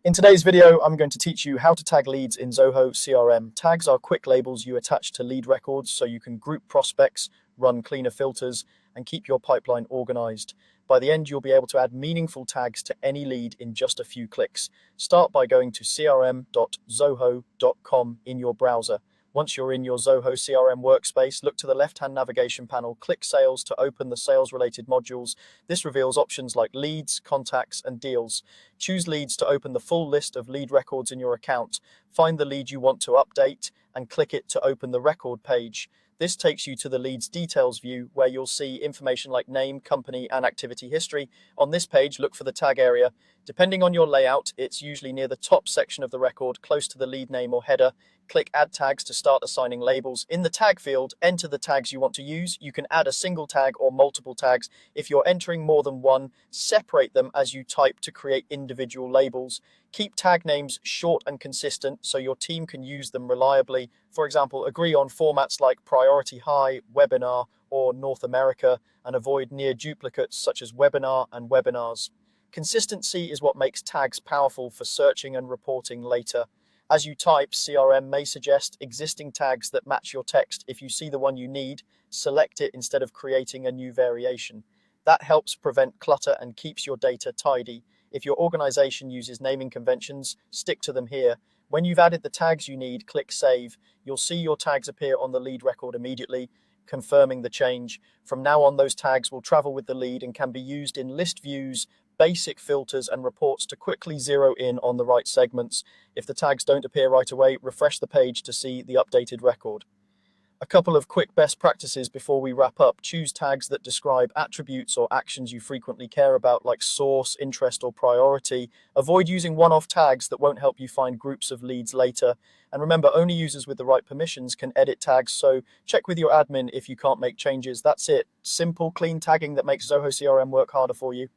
In today's video, I'm going to teach you how to tag leads in Zoho CRM. Tags are quick labels you attach to lead records so you can group prospects, run cleaner filters, and keep your pipeline organized. By the end, you'll be able to add meaningful tags to any lead in just a few clicks. Start by going to crm.zoho.com in your browser. Once you're in your Zoho CRM workspace, look to the left-hand navigation panel, click Sales to open the sales-related modules. This reveals options like leads, contacts, and deals. Choose leads to open the full list of lead records in your account. Find the lead you want to update and click it to open the record page. This takes you to the leads details view where you'll see information like name, company, and activity history. On this page, look for the tag area. Depending on your layout, it's usually near the top section of the record, close to the lead name or header. Click Add Tags to start assigning labels. In the tag field, enter the tags you want to use. You can add a single tag or multiple tags. If you're entering more than one, separate them as you type to create individual labels. Keep tag names short and consistent so your team can use them reliably. For example, agree on formats like Priority High, Webinar, or North America, and avoid near duplicates such as Webinar and Webinars. Consistency is what makes tags powerful for searching and reporting later. As you type, CRM may suggest existing tags that match your text. If you see the one you need, select it instead of creating a new variation. That helps prevent clutter and keeps your data tidy. If your organization uses naming conventions, stick to them here. When you've added the tags you need, click Save. You'll see your tags appear on the lead record immediately, confirming the change. From now on, those tags will travel with the lead and can be used in list views, basic filters, and reports to quickly zero in on the right segments. If the tags don't appear right away, refresh the page to see the updated record. A couple of quick best practices before we wrap up. Choose tags that describe attributes or actions you frequently care about, like source, interest, or priority. Avoid using one-off tags that won't help you find groups of leads later. And remember, only users with the right permissions can edit tags, so check with your admin if you can't make changes. That's it. Simple, clean tagging that makes Zoho CRM work harder for you.